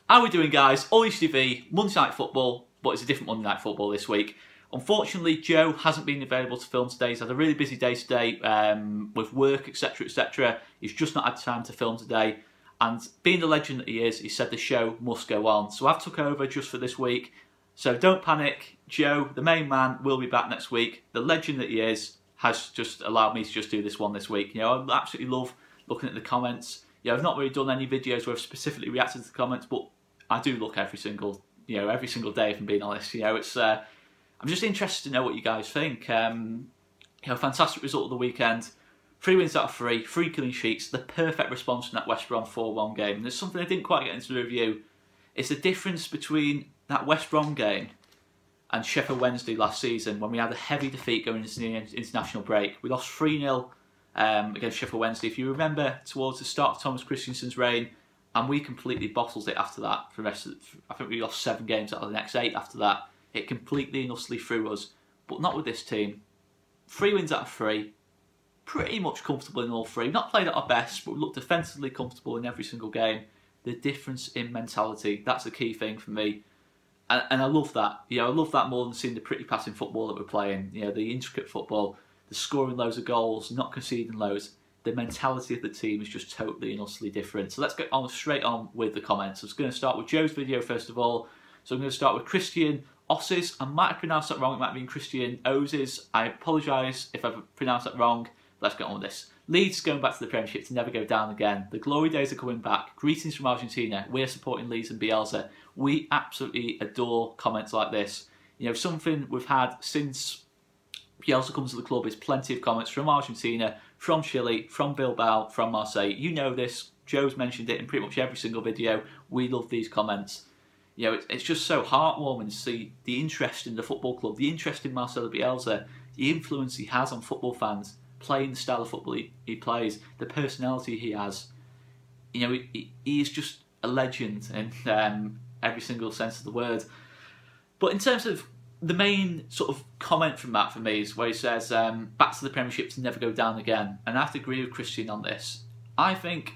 How are we doing, guys? Leeds TV, Monday Night Football, but it's a different Monday Night Football this week. Unfortunately, Joe hasn't been available to film today. He's had a really busy day today with work, etc, etc. He's just not had time to film today. And being the legend that he is, he said the show must go on. So I've took over just for this week. So don't panic. Joe, the main man, will be back next week. The legend that he is has just allowed me to just do this one this week. You know, I absolutely love looking at the comments. You know, I've not really done any videos where I've specifically reacted to the comments, but I do look every single day, if I'm being honest. You know, it's I'm just interested to know what you guys think. You know, fantastic result of the weekend. 3 wins out of 3, 3 clean sheets, the perfect response from that West Brom 4-1 game. And there's something I didn't quite get into the review. It's the difference between that West Brom game and Sheffield Wednesday last season when we had a heavy defeat going into the international break. We lost 3-0 against Sheffield Wednesday. If you remember, towards the start of Thomas Christensen's reign, and we completely bottled it after that. For the rest of I think we lost 7 games out of the next 8 after that. It completely and utterly threw us, but not with this team. 3 wins out of 3, pretty much comfortable in all 3. Not played at our best, but we looked defensively comfortable in every single game. The difference in mentality, that's the key thing for me. And I love that. You know, I love that more than seeing the pretty passing football that we're playing. You know, the intricate football, the scoring loads of goals, not conceding loads. The mentality of the team is just totally and utterly different. So let's get on straight on with the comments. I was going to start with Joe's video first of all. So I'm going to start with Christian Osses. I might have pronounced that wrong. It might have been Christian Oses. I apologise if I've pronounced that wrong. Let's get on with this. Leeds going back to the Premiership to never go down again. The glory days are coming back. Greetings from Argentina. We are supporting Leeds and Bielsa. We absolutely adore comments like this. You know, something we've had since Bielsa comes to the club is plenty of comments from Argentina, from Chile, from Bilbao, from Marseille. You know this. Joe's mentioned it in pretty much every single video. We love these comments. You know, it's just so heartwarming to see the interest in the football club, the interest in Marcelo Bielsa, the influence he has on football fans, playing the style of football he plays, the personality he has. You know, he is just a legend in every single sense of the word. But in terms of the main sort of comment from that for me is where he says, back to the Premiership to never go down again. And I have to agree with Christian on this. I think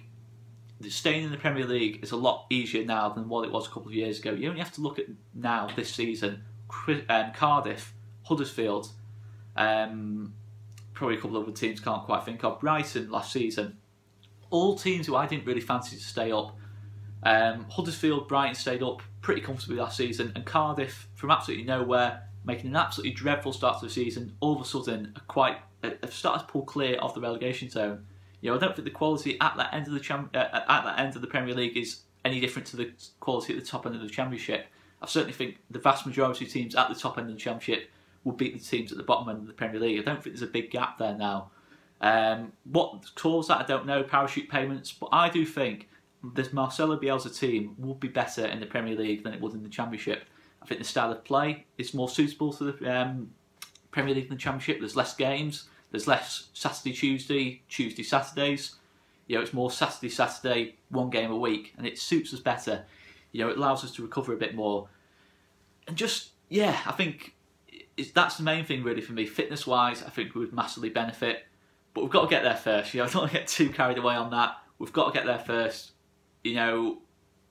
that staying in the Premier League is a lot easier now than what it was a couple of years ago. You only have to look at now, this season, Cardiff, Huddersfield, probably a couple of other teams can't quite think of, Brighton last season. All teams who I didn't really fancy to stay up. Huddersfield, Brighton stayed up pretty comfortably last season, and Cardiff, from absolutely nowhere, making an absolutely dreadful start to the season, all of a sudden have started to pull clear of the relegation zone. You know, I don't think the quality at that end of the Premier League is any different to the quality at the top end of the Championship. I certainly think the vast majority of teams at the top end of the Championship will beat the teams at the bottom end of the Premier League. I don't think there's a big gap there now. What caused that, I don't know, parachute payments, but I do think this Marcelo Bielsa team would be better in the Premier League than it would in the Championship. I think the style of play is more suitable to the Premier League than the Championship. There's less games, there's less Saturday, Tuesday, Tuesday, Saturdays. You know, it's more Saturday, Saturday, 1 game a week, and it suits us better. You know, it allows us to recover a bit more. And just, yeah, I think that's the main thing really for me. Fitness-wise, I think we would massively benefit. But we've got to get there first. You know, I don't want to get too carried away on that. We've got to get there first. You know,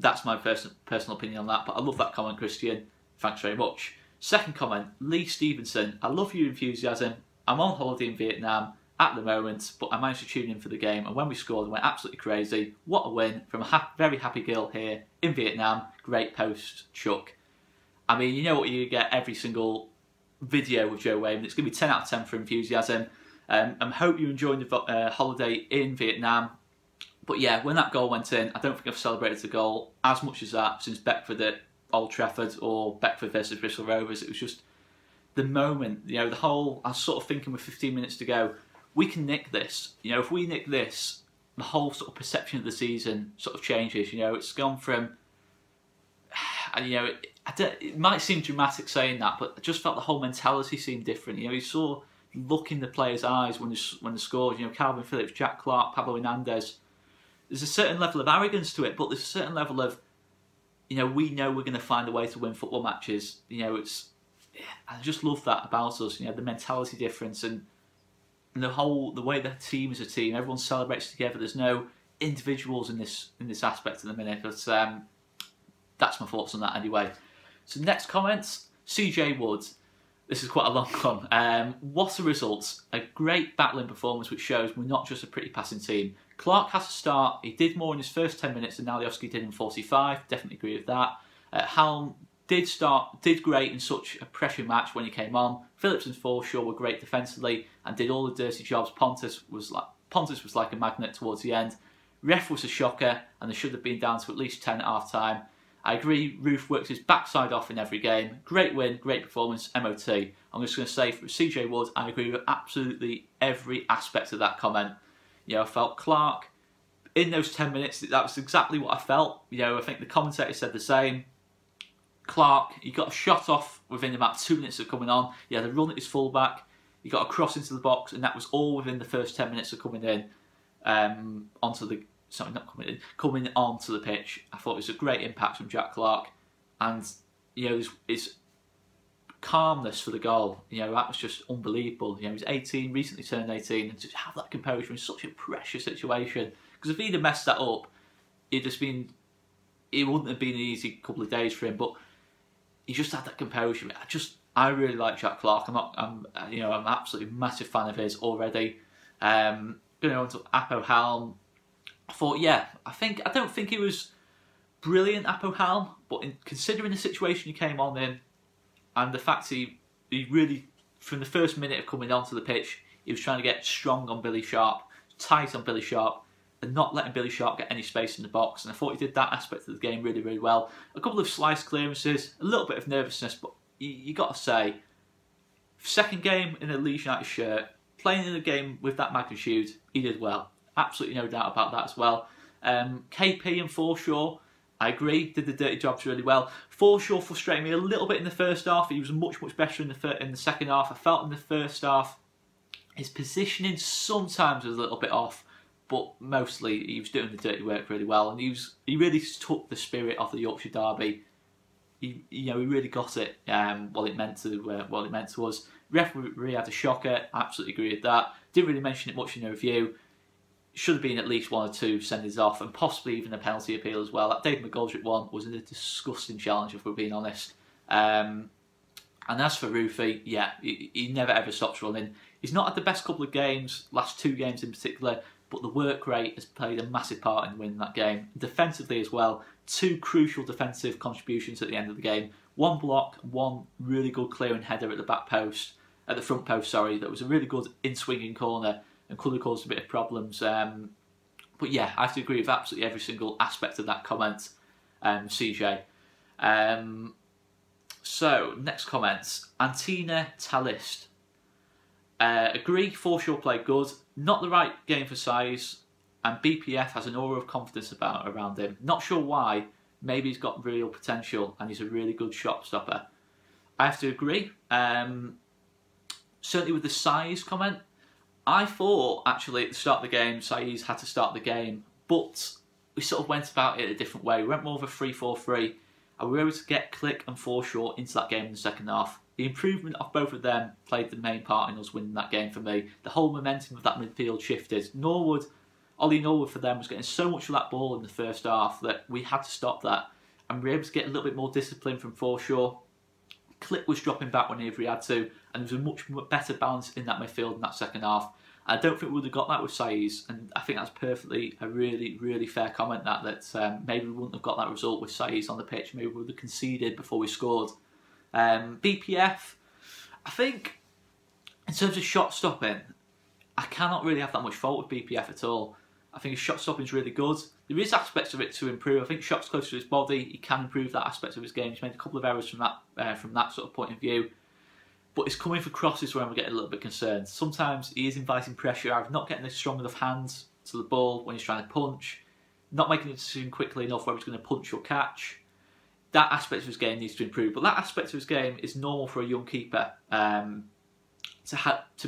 that's my personal opinion on that. But I love that comment, Christian. Thanks very much. Second comment, Lee Stevenson. I love your enthusiasm. I'm on holiday in Vietnam at the moment, but I managed to tune in for the game. And when we scored, I went absolutely crazy. What a win from a very happy girl here in Vietnam. Great post, Chuck. I mean, you know what you get every single video with Joe Wainman. It's going to be 10 out of 10 for enthusiasm. I hope you're enjoying the holiday in Vietnam. But yeah, when that goal went in, I don't think I've celebrated the goal as much as that since Beckford at Old Trafford or Beckford versus Bristol Rovers. It was just the moment, you know, the whole, I was sort of thinking with 15 minutes to go, we can nick this. You know, if we nick this, the whole sort of perception of the season sort of changes. You know, it's gone from, you know, it might seem dramatic saying that, but I just felt the whole mentality seemed different. You know, you saw look in the players' eyes when they scored. You know, Calvin Phillips, Jack Clark, Pablo Hernandez. There's a certain level of arrogance to it, but there's a certain level of, you know, we know we're going to find a way to win football matches. You know, I just love that about us. You know, the mentality difference and the way the team is a team. Everyone celebrates together. There's no individuals in this aspect at the minute. But that's my thoughts on that anyway. So next comments, CJ Wood. This is quite a long one. What a result. A great battling performance which shows we're not just a pretty passing team. Clark has to start. He did more in his first 10 minutes than LUFC did in 45. Definitely agree with that. Halm did great in such a pressure match when he came on. Phillips and Forshaw were great defensively and did all the dirty jobs. Pontus was like a magnet towards the end. Ref was a shocker and they should have been down to at least 10 at half time. I agree, Roof works his backside off in every game. Great win, great performance, MOT. I'm just going to say for CJ Wood, I agree with absolutely every aspect of that comment. You know, I felt Clark, in those 10 minutes, that was exactly what I felt. You know, I think the commentator said the same. Clark, he got a shot off within about 2 minutes of coming on. He had a run at his fullback. He got a cross into the box, and that was all within the first 10 minutes of coming in coming onto the pitch. I thought it was a great impact from Jack Clark, and you know his calmness for the goal. You know, that was just unbelievable. You know, he's 18, recently turned 18, and to have that composure in such a pressure situation. Because if he'd have messed that up, it wouldn't have been an easy couple of days for him. But he just had that composure. I really like Jack Clark. I'm an absolutely massive fan of his already. Going on to Apo Halm. I thought, yeah, I don't think he was brilliant, Apo Halm, but considering the situation he came on in, and the fact he really, from the first minute of coming onto the pitch, he was trying to get strong on Billy Sharp, tight on Billy Sharp, and not letting Billy Sharp get any space in the box. And I thought he did that aspect of the game really, really well. A couple of slice clearances, a little bit of nervousness, but you got to say, second game in a Leeds United shirt, playing in a game with that magnitude, he did well. Absolutely no doubt about that as well. KP and Forshaw, I agree, did the dirty jobs really well. Forshaw frustrated me a little bit in the first half. He was much, much better in the second half. I felt in the first half his positioning sometimes was a little bit off, but mostly he was doing the dirty work really well, and he really took the spirit of the Yorkshire derby. He really got it. What it meant to us. Referee had a shocker. Absolutely agree with that. Didn't really mention it much in the review. Should have been at least 1 or 2 sendings off, and possibly even a penalty appeal as well. That David McGoldrick one was a disgusting challenge, if we're being honest. And as for Roofy, yeah, he never ever stops running. He's not had the best couple of games, last 2 games in particular, but the work rate has played a massive part in winning that game. Defensively as well, 2 crucial defensive contributions at the end of the game. 1 block, 1 really good clearing header at the front post, sorry, that was a really good in-swinging corner and could have caused a bit of problems. But yeah, I have to agree with absolutely every single aspect of that comment, CJ. So, next comments. Antina Talist. Agree, Forshaw played good. Not the right game for size. And BPF has an aura of confidence around him. Not sure why. Maybe he's got real potential and he's a really good shot stopper. I have to agree. Certainly with the size comment. I thought, actually, at the start of the game, Saiz had to start the game, but we sort of went about it a different way. We went more of a 3-4-3, and we were able to get Click and Forshaw into that game in the second half. The improvement of both of them played the main part in us winning that game for me. The whole momentum of that midfield shifted. Ollie Norwood for them was getting so much of that ball in the first half that we had to stop that, and we were able to get a little bit more discipline from Forshaw. Click was dropping back whenever he had to, and there was a much better balance in that midfield in that second half. I don't think we would have got that with Saiz, and I think that's perfectly a really, really fair comment that maybe we wouldn't have got that result with Saiz on the pitch. Maybe we would have conceded before we scored. BPF, I think in terms of shot stopping, I cannot really have that much fault with BPF at all. I think his shot stopping is really good. There is aspects of it to improve. I think shots close to his body, he can improve that aspect of his game. He's made a couple of errors from that sort of point of view. But it's coming for crosses where I'm getting a little bit concerned. Sometimes he is inviting pressure, either not getting a strong enough hands to the ball when he's trying to punch, not making a decision quickly enough where he's going to punch or catch. That aspect of his game needs to improve. But that aspect of his game is normal for a young keeper. To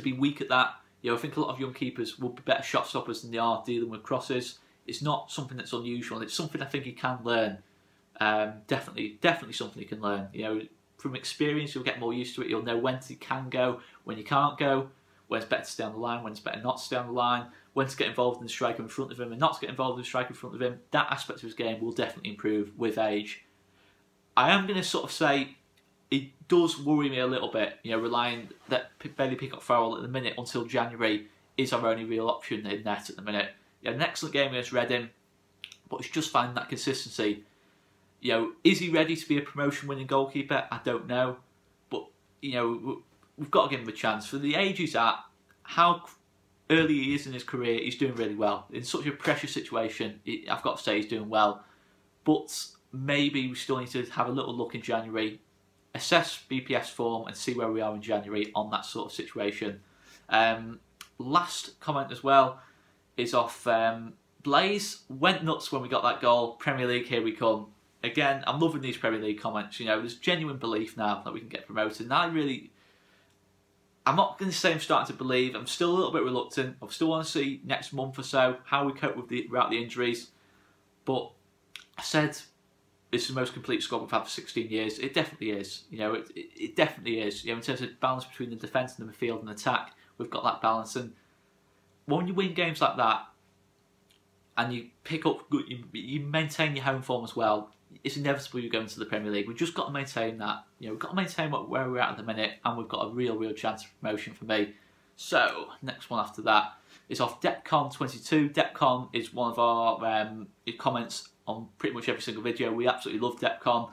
be weak at that, I think a lot of young keepers will be better shot stoppers than they are dealing with crosses. It's not something that's unusual. It's something I think he can learn. Definitely something he can learn. From experience, you'll get more used to it. You'll know when he can go, when you can't go, when it's better to stay on the line, when it's better not to stay on the line, when to get involved in the striker in front of him and not to get involved in the striker in front of him. That aspect of his game will definitely improve with age. I am going to sort of say it does worry me a little bit, you know, relying that Bailey Peacock-Farrell at the minute until January is our only real option in net at the minute. He had an excellent game against Reading, but it's just finding that consistency. You know, is he ready to be a promotion-winning goalkeeper? I don't know, but you know, we've got to give him a chance. For the age he's at, how early he is in his career, he's doing really well. In such a precious situation, I've got to say he's doing well. But maybe we still need to have a little look in January, assess BPS form and see where we are in January on that sort of situation. Last comment as well is off Blaze. Went nuts when we got that goal. Premier League, here we come. Again, I'm loving these Premier League comments. You know, there's genuine belief now that we can get promoted. And I'm not going to say I'm starting to believe. I'm still a little bit reluctant. I still want to see next month or so how we cope with throughout the injuries. But I said it's the most complete squad we've had for 16 years. It definitely is. You know, it definitely is. You know, in terms of balance between the defence and the midfield and attack, we've got that balance. And when you win games like that, and you pick up, you maintain your home form as well, it's inevitable you go into the Premier League. We've just got to maintain that. You know, we've got to maintain where we're at the minute, and we've got a real chance of promotion for me. So, next one after that is off Depcon22. Depcon is one of our comments on pretty much every single video. We absolutely love Depcon.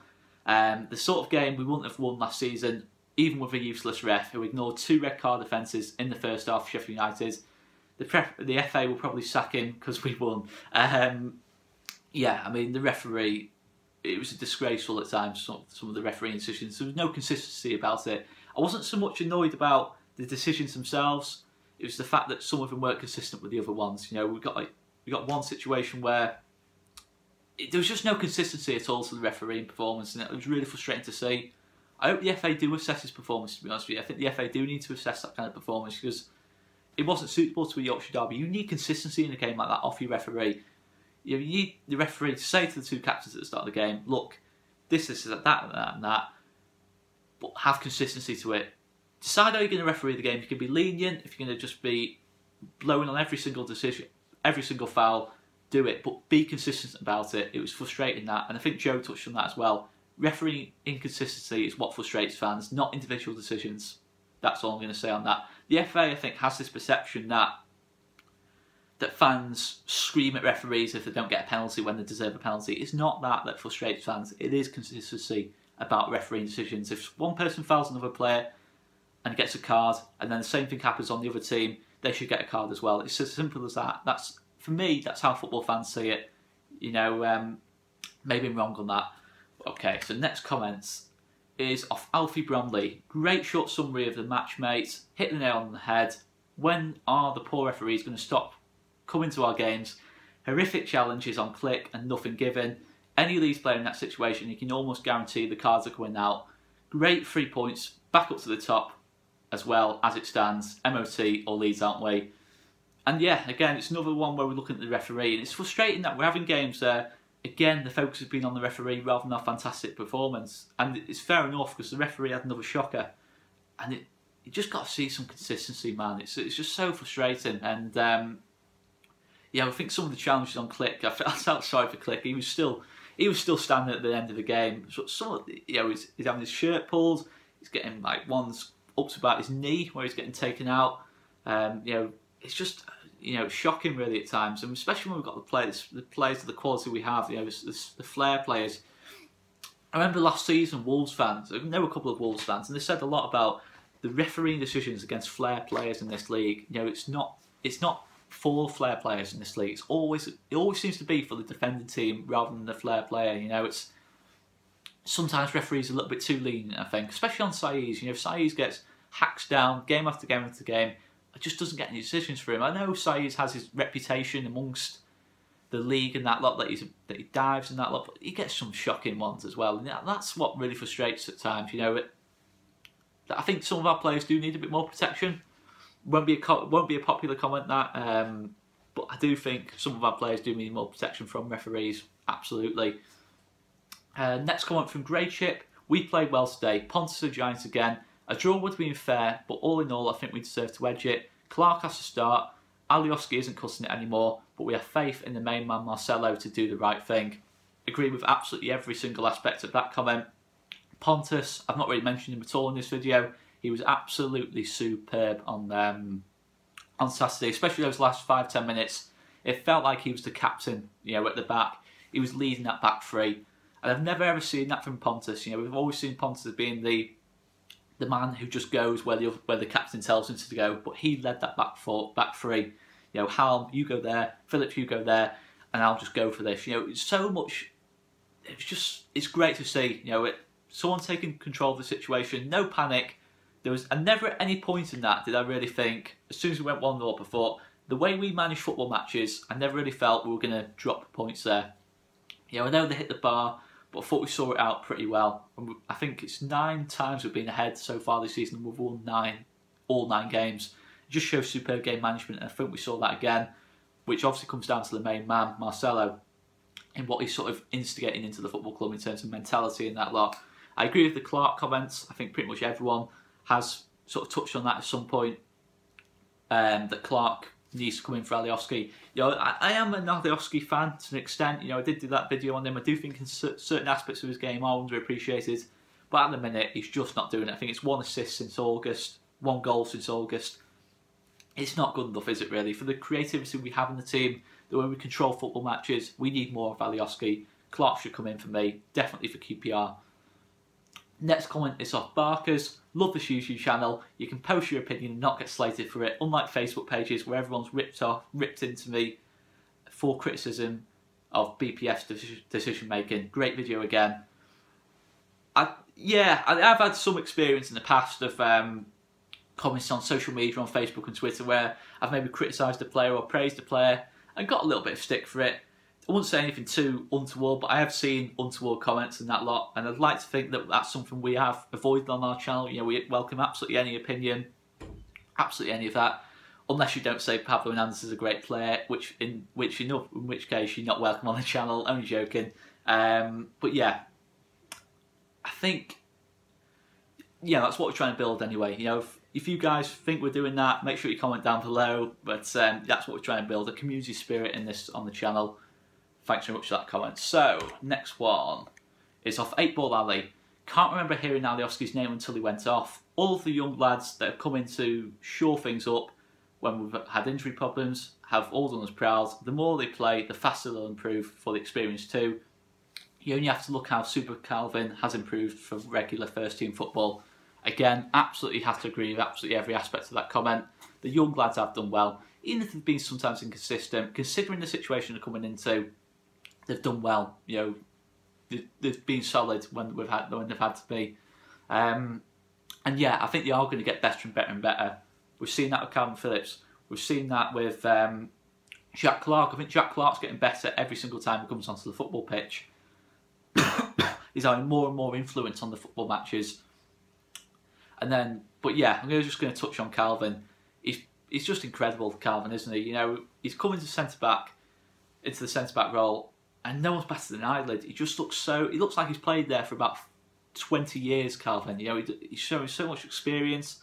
The sort of game we wouldn't have won last season, even with a useless ref who ignored 2 red card offences in the first half of Sheffield United. The FA will probably sack him because we won. Yeah, I mean, the referee, it was disgraceful at times, some of the refereeing decisions. There was no consistency about it. I wasn't so much annoyed about the decisions themselves. It was the fact that some of them weren't consistent with the other ones. You know, we got one situation where there was just no consistency at all to the refereeing performance, and it was really frustrating to see. I hope the FA do assess his performance, to be honest with you. I think the FA do need to assess that kind of performance because it wasn't suitable to a Yorkshire derby. You need consistency in a game like that off your referee. You need the referee to say to the 2 captains at the start of the game, look, this, that, and that, but have consistency to it. Decide how you're going to referee the game. You can be lenient. If you're going to just be blowing on every single decision, every single foul, do it, but be consistent about it. It was frustrating that, and I think Joe touched on that as well. Refereeing inconsistency is what frustrates fans, not individual decisions. That's all I'm going to say on that. The FA, I think, has this perception that fans scream at referees if they don't get a penalty when they deserve a penalty. It's not that frustrates fans. It is consistency about refereeing decisions. If one person fouls another player and gets a card, and then the same thing happens on the other team, they should get a card as well. It's as simple as that. That's, for me, that's how football fans see it. You know, maybe I'm wrong on that. Okay, so next comments is off Alfie Bromley. Great short summary of the match, mate. Hit the nail on the head. When are the poor referees going to stop coming to our games? Horrific challenges on click and nothing given. Any Leeds player in that situation, you can almost guarantee the cards are coming out. Great 3 points, back up to the top as well as it stands. MOT or Leeds, aren't we? And yeah, again, it's another one where we're looking at the referee, and it's frustrating that we're having games there. Again, the focus has been on the referee rather than our fantastic performance. And it's fair enough because the referee had another shocker. And you just got to see some consistency, man. It's just so frustrating. And yeah, I think some of the challenges on Click, I felt sorry for Click. He was still standing at the end of the game. So some of the, you know, he's having his shirt pulled. He's getting like one's up to about his knee where he's getting taken out. You know, it's just, you know, shocking really at times, and especially when we've got the players of the quality we have. You know, the flair players. I remember last season, Wolves fans. There were a couple of Wolves fans, and they said a lot about the refereeing decisions against flair players in this league. You know, it's not for flair players in this league. It always seems to be for the defending team rather than the flair player. You know, it's sometimes referees are a little bit too lenient, I think, especially on Saiz. You know, if Saiz gets hacks down game after game after game, it just doesn't get any decisions for him. I know Saiz has his reputation amongst the league and that lot, that he dives and that lot, but he gets some shocking ones as well. And that's what really frustrates at times. You know, I think some of our players do need a bit more protection. Won't be a popular comment that, but I do think some of our players do need more protection from referees. Absolutely. Next comment from Grey Chip. We played well today. Pontus are giants again. A draw would have been fair, but all in all, I think we deserve to edge it. Clark has to start. Alioski isn't cutting it anymore, but we have faith in the main man Marcelo to do the right thing. agree with absolutely every single aspect of that comment. Pontus, I've not really mentioned him at all in this video. He was absolutely superb on Saturday, especially those last 5-10 minutes. It felt like he was the captain, you know, at the back. He was leading that back three. And I've never ever seen that from Pontus. You know, we've always seen Pontus as being the man who just goes where the captain tells him to go. But he led that back three. You know, Halm, you go there. Phillips, you go there. And I'll just go for this. You know, it's so much. It's great to see. You know, someone taking control of the situation. No panic. And never at any point in that did I really think, as soon as we went 1-0 up, I thought, the way we manage football matches, I never really felt we were going to drop points there. You know, I know they hit the bar, but I thought we saw it out pretty well. And I think it's 9 times we've been ahead so far this season, and we've won all 9 games. It just shows superb game management, and I think we saw that again, which obviously comes down to the main man, Marcelo, and what he's sort of instigating into the football club in terms of mentality and that lot. I agree with the Clark comments. I think pretty much everyone has sort of touched on that at some point, that Clark needs to come in for Alioski. You know, I am an Alioski fan to an extent. You know, I did do that video on him. I do think in certain aspects of his game are underappreciated, but at the minute he's just not doing it. I think it's 1 assist since August, 1 goal since August. It's not good enough, is it really? For the creativity we have in the team, the way we control football matches, we need more of Alioski. Clark should come in for me, definitely for QPR. Next comment is off Barkers. Love this YouTube channel. You can post your opinion and not get slated for it, unlike Facebook pages where everyone's ripped into me for criticism of BPF's decision making. Great video again. I've had some experience in the past of comments on social media, on Facebook and Twitter, where I've maybe criticised a player or praised a player and got a little bit of stick for it. I wouldn't say anything too untoward, but I have seen untoward comments and that lot, and I'd like to think that that's something we have avoided on our channel. You know, we welcome absolutely any opinion, absolutely any of that, unless you don't say Pablo Hernandez is a great player, in which case you're not welcome on the channel. Only joking. But yeah, I think that's what we're trying to build anyway. You know, if you guys think we're doing that, make sure you comment down below. But that's what we're trying to build, a community spirit on the channel. Thanks very much for that comment. So, next one is off 8-Ball Alley. Can't remember hearing Alioski's name until he went off. All of the young lads that have come in to shore things up when we've had injury problems have all done us proud. The more they play, the faster they'll improve for the experience too. You only have to look how Super Calvin has improved for regular first team football. Again, absolutely have to agree with absolutely every aspect of that comment. The young lads have done well. Even if they've been sometimes inconsistent, considering the situation they're coming into, they've done well. You know, they've been solid when they've had to be, and yeah, I think they are going to get better and better and better. We've seen that with Calvin Phillips. We've seen that with Jack Clark. I think Jack Clark's getting better every single time he comes onto the football pitch. He's having more and more influence on the football matches. And then, but yeah, I'm just going to touch on Calvin. He's just incredible, Calvin, isn't he? You know, he's coming to into the centre back role. And no one's better than Eyelid. He just looks he looks like he's played there for about 20 years, Calvin. You know, he's showing so much experience,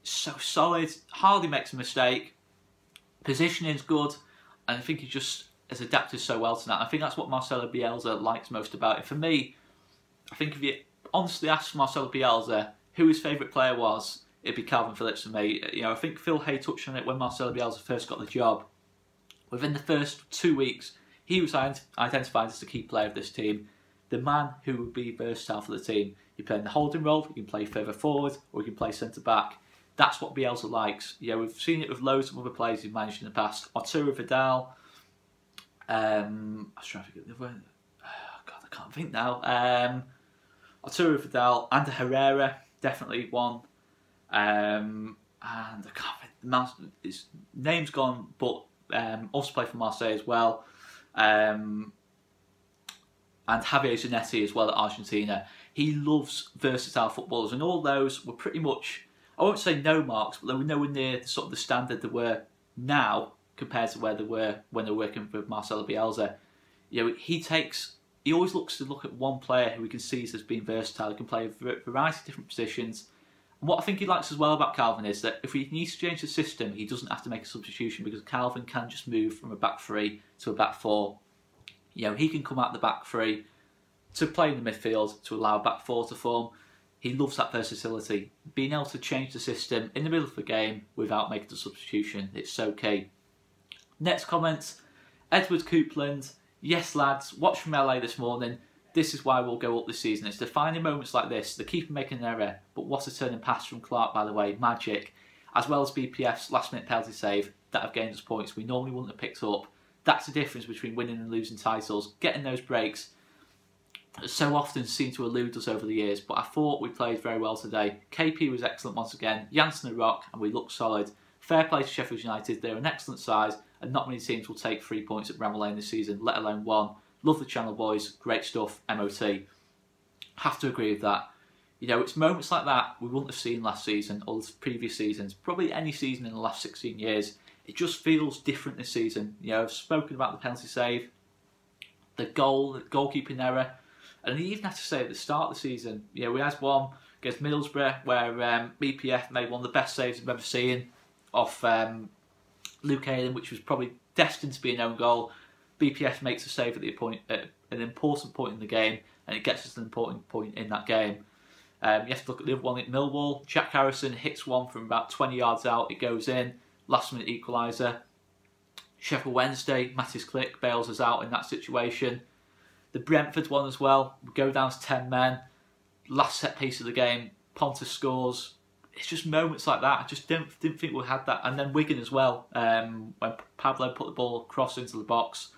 so solid, hardly makes a mistake. Positioning's good, and I think he just has adapted so well to that. I think that's what Marcelo Bielsa likes most about it. For me, I think if you honestly ask Marcelo Bielsa who his favourite player was, it'd be Calvin Phillips for me. You know, I think Phil Hay touched on it when Marcelo Bielsa first got the job. Within the first 2 weeks, he was identified as the key player of this team, the man who would be versatile for the team. You play in the holding role, you can play further forward, or you can play centre back. That's what Bielsa likes. Yeah, we've seen it with loads of other players he's managed in the past. Arturo Vidal. I was trying to think of the other one. Oh, God, I can't think now. Arturo Vidal, Ander Herrera, definitely one. And I can't think. His name's gone, but also played for Marseille as well. And Javier Zanetti as well at Argentina. He loves versatile footballers, and all those were pretty much, I won't say no marks, but they were nowhere near sort of the standard they were now compared to where they were when they were working with Marcelo Bielsa. You know, he always looks to look at one player who he can see as being versatile, who can play a variety of different positions. And what I think he likes as well about Calvin is that if he needs to change the system, he doesn't have to make a substitution, because Calvin can just move from a back 3 to a back 4. You know, he can come out the back three to play in the midfield, to allow back four to form. He loves that versatility. Being able to change the system in the middle of the game without making a substitution, it's so key. Next comment, Edward Coupland. Yes, lads, watch from LA this morning. This is why we'll go up this season. It's defining moments like this. The keeper making an error, but what a turning pass from Clark, by the way, magic. As well as BPF's last-minute penalty save that have gained us points we normally wouldn't have picked up. That's the difference between winning and losing titles. Getting those breaks so often seem to elude us over the years, but I thought we played very well today. KP was excellent once again, Janssen a rock, and we looked solid. Fair play to Sheffield United, they're an excellent size, and not many teams will take 3 points at Bramall Lane this season, let alone 1. Love the channel, boys, great stuff, MOT. Have to agree with that. You know, it's moments like that we wouldn't have seen last season or the previous seasons, probably any season in the last 16 years. It just feels different this season. You know, I've spoken about the penalty save, the goalkeeping error, and you even have to say at the start of the season, you know, we had one against Middlesbrough where BPF made one of the best saves I've ever seen off Luke Ayling, which was probably destined to be an own goal. BPF makes a save at an important point in the game, and it gets us an important point in that game. You have to look at the other one at Millwall. Jack Harrison hits one from about 20 yards out, it goes in, last minute equaliser. Sheffield Wednesday, Mattis Click bails us out in that situation. The Brentford one as well, we go down to 10 men, last set piece of the game, Pontus scores. It's just moments like that. I just didn't think we had that. And then Wigan as well, when Pablo put the ball across into the box,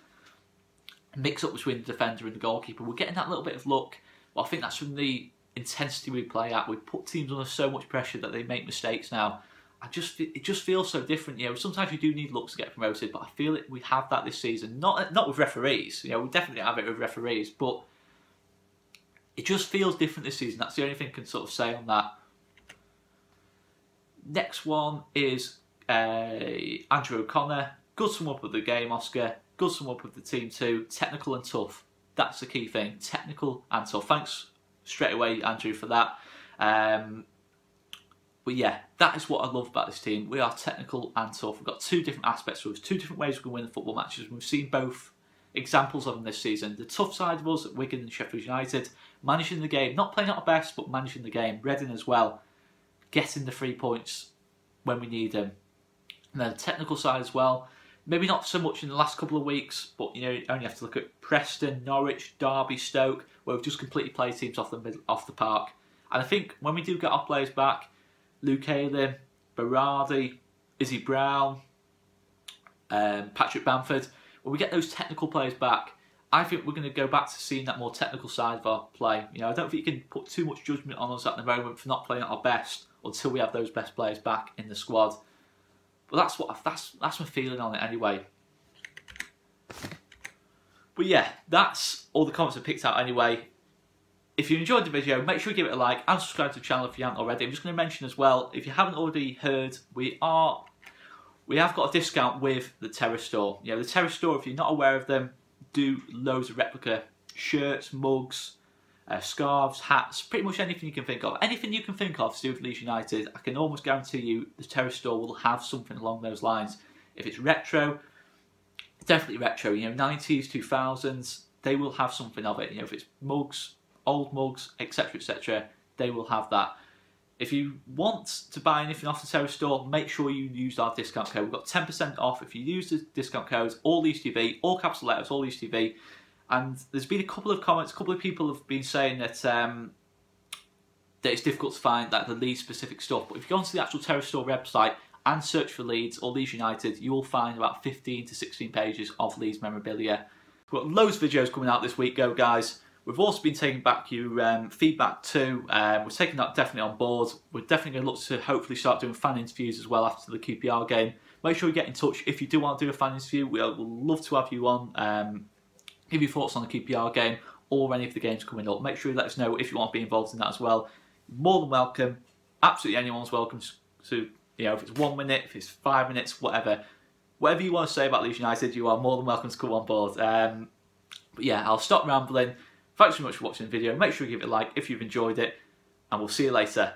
mix up between the defender and the goalkeeper. We're getting that little bit of luck, but I think that's from the intensity we play at. We put teams under so much pressure that they make mistakes now. It just feels so different. You know, sometimes you do need luck to get promoted, but I feel we have that this season. Not with referees. You know, we definitely have it with referees, but it just feels different this season. That's the only thing I can sort of say on that. Next one is Andrew O'Connor. Good sum up of the game, Oscar. Good sum up of the team too. Technical and tough. That's the key thing. Technical and tough. Thanks straight away, Andrew, for that. But yeah, that is what I love about this team. We are technical and tough. We've got two different aspects to us, two different ways we can win the football matches. We've seen both examples of them this season. The tough side of us at Wigan and Sheffield United, managing the game, not playing at our best, but managing the game. Reading as well, getting the 3 points when we need them. And then the technical side as well, maybe not so much in the last couple of weeks, but you know, you only have to look at Preston, Norwich, Derby, Stoke, where we've just completely played teams off the park. And I think when we do get our players back, Luke Ayling, Berardi, Izzy Brown, Patrick Bamford, when we get those technical players back, I think we're going to go back to seeing that more technical side of our play. You know, I don't think you can put too much judgment on us at the moment for not playing at our best until we have those best players back in the squad. But that's my feeling on it anyway. But yeah, that's all the comments I picked out anyway. If you enjoyed the video, make sure you give it a like and subscribe to the channel if you haven't already. I'm just going to mention as well, if you haven't already heard, we have got a discount with the Terrace Store. You know, the Terrace Store, if you're not aware of them, do loads of replica shirts, mugs, scarves, hats, pretty much anything you can think of. Anything you can think of to do with Leeds United, I can almost guarantee you the Terrace Store will have something along those lines. If it's retro, definitely retro, you know, 90s, 2000s, they will have something of it. You know, if it's mugs, old mugs, etc., they will have that. If you want to buy anything off the Terrace Store, make sure you use our discount code. We've got 10% off if you use the discount code, all Leeds TV, all capital letters, all Leeds TV. And there's been a couple of comments, a couple of people have been saying that that it's difficult to find like the Leeds specific stuff. But if you go onto the actual Terrace Store website and search for Leeds or Leeds United, you will find about 15 to 16 pages of Leeds memorabilia. We've got loads of videos coming out this week, guys. We've also been taking back your feedback too. We're taking that definitely on board. We're definitely going to look to hopefully start doing fan interviews as well after the QPR game. Make sure you get in touch if you do want to do a fan interview. We'll love to have you on. Give your thoughts on the QPR game or any of the games coming up. Make sure you let us know if you want to be involved in that as well. More than welcome. Absolutely anyone's welcome to, you know, if it's 1 minute, if it's 5 minutes, whatever. Whatever you want to say about Leeds United, you are more than welcome to come on board. But yeah, I'll stop rambling. Thanks so much for watching the video. Make sure you give it a like if you've enjoyed it, and we'll see you later.